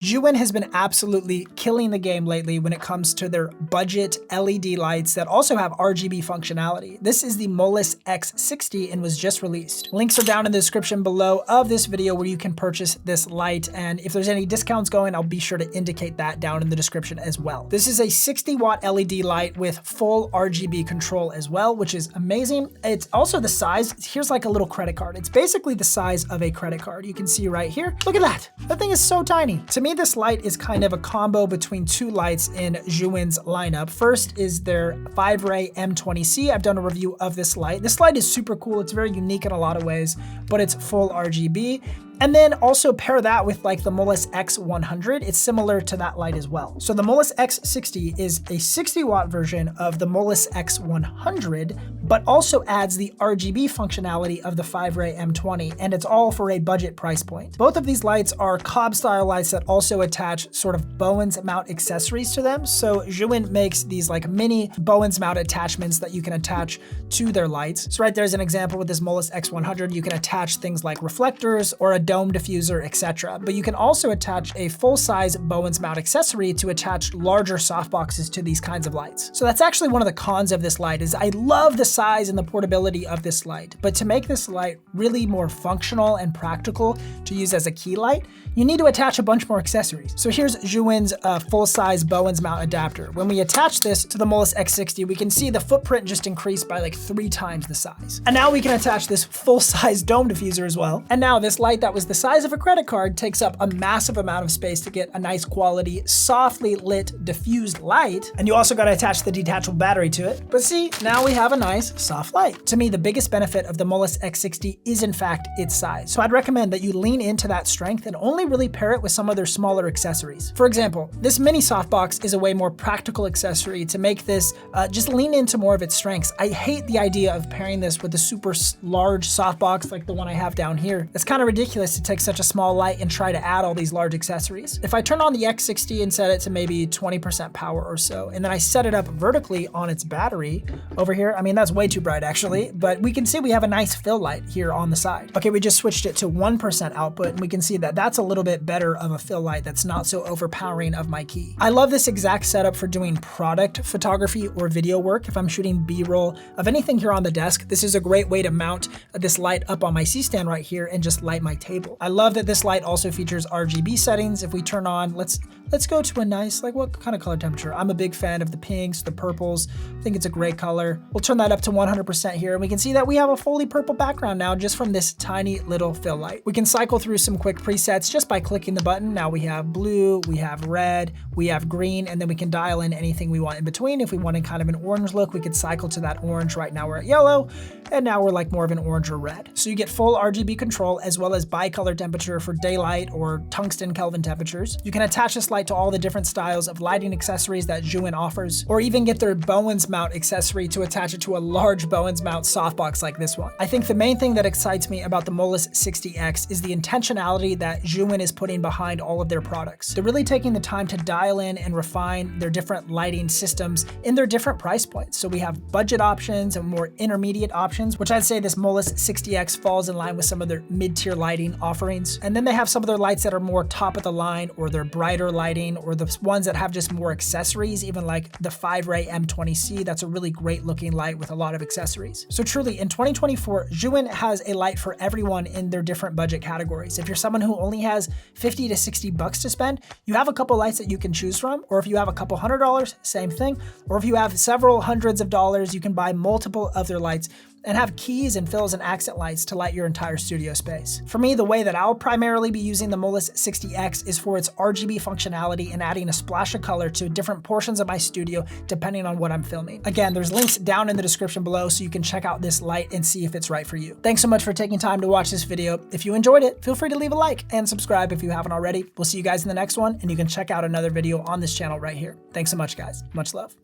Zhiyun has been absolutely killing the game lately when it comes to their budget LED lights that also have RGB functionality. This is the Molus X60 and was just released. Links are down in the description below of this video where you can purchase this light, and if there's any discounts going, I'll be sure to indicate that down in the description as well. This is a 60-watt LED light with full RGB control as well, which is amazing. It's also the size, here's like a little credit card. It's basically the size of a credit card. You can see right here, look at that. That thing is so tiny. To me, this light is kind of a combo between two lights in Zhiyun's lineup. First is their 5-ray M20C. I've done a review of this light. This light is super cool. It's very unique in a lot of ways, but it's full RGB. And then also pair that with like the Molus X100. It's similar to that light as well. So the Molus X60 is a 60-watt version of the Molus X100, but also adds the RGB functionality of the 5-ray M20, and it's all for a budget price point. Both of these lights are Cobb-style lights that also attach sort of Bowens mount accessories to them. So Zhiyun makes these like mini Bowens mount attachments that you can attach to their lights. So right there's an example with this Molus X100. You can attach things like reflectors or a dome diffuser, etc. But you can also attach a full-size Bowens mount accessory to attach larger softboxes to these kinds of lights. So that's actually one of the cons of this light is I love the size and the portability of this light, but to make this light really more functional and practical to use as a key light, you need to attach a bunch more accessories. So here's Zhiyun's full-size Bowens mount adapter. When we attach this to the Molus X60, we can see the footprint just increased by like 3 times the size. And now we can attach this full-size dome diffuser as well. And now this light that was the size of a credit card takes up a massive amount of space to get a nice quality, softly lit, diffused light. And you also got to attach the detachable battery to it. But see, now we have a nice soft light. To me, the biggest benefit of the Molus X60 is in fact its size. So I'd recommend that you lean into that strength and only really pair it with some of their smaller accessories. For example, this mini softbox is a way more practical accessory to make this just lean into more of its strengths. I hate the idea of pairing this with a super large softbox like the one I have down here. It's kind of ridiculous to take such a small light and try to add all these large accessories. If I turn on the X60 and set it to maybe 20% power or so, and then I set it up vertically on its battery over here, I mean, that's way too bright actually, but we can see we have a nice fill light here on the side. Okay, we just switched it to 1% output, and we can see that that's a little bit better of a fill light that's not so overpowering of my key. I love this exact setup for doing product photography or video work. If I'm shooting B-roll of anything here on the desk, this is a great way to mount this light up on my C-stand right here and just light my table. I love that this light also features RGB settings. If we turn on, let's go to a nice, like what kind of color temperature? I'm a big fan of the pinks, the purples. I think it's a great color. We'll turn that up to 100% here, and we can see that we have a fully purple background now just from this tiny little fill light. We can cycle through some quick presets just by clicking the button. Now we have blue, we have red, we have green, and then we can dial in anything we want in between. If we wanted kind of an orange look, we could cycle to that orange. Right now we're at yellow, and now we're like more of an orange or red. So you get full RGB control as well as bicolor temperature for daylight or tungsten Kelvin temperatures. You can attach this light to all the different styles of lighting accessories that Zhiyun offers, or even get their Bowens mount accessory to attach it to a large Bowens mount softbox like this one. I think the main thing that excites me about the Molus 60X is the intentionality that Zhiyun is putting behind all of their products. They're really taking the time to dial in and refine their different lighting systems in their different price points. So we have budget options and more intermediate options, which I'd say this Molus 60X falls in line with some of their mid-tier lighting offerings. And then they have some of their lights that are more top of the line, or their brighter lighting, or the ones that have just more accessories, even like the 5-ray M20C. That's a really great looking light with a lot of accessories. So truly in 2024, Zhiyun has a light for everyone in their different budget categories. If you're someone who only has 50 to 60 bucks to spend, you have a couple lights that you can choose from. Or if you have a couple $100, same thing. Or if you have several hundreds of dollars, you can buy multiple of their lights and have keys and fills and accent lights to light your entire studio space. For me, the way that I'll primarily be using the Molus 60X is for its RGB functionality and adding a splash of color to different portions of my studio depending on what I'm filming. Again, there's links down in the description below so you can check out this light and see if it's right for you. Thanks so much for taking time to watch this video. If you enjoyed it, feel free to leave a like and subscribe if you haven't already. We'll see you guys in the next one, and you can check out another video on this channel right here. Thanks so much, guys. Much love.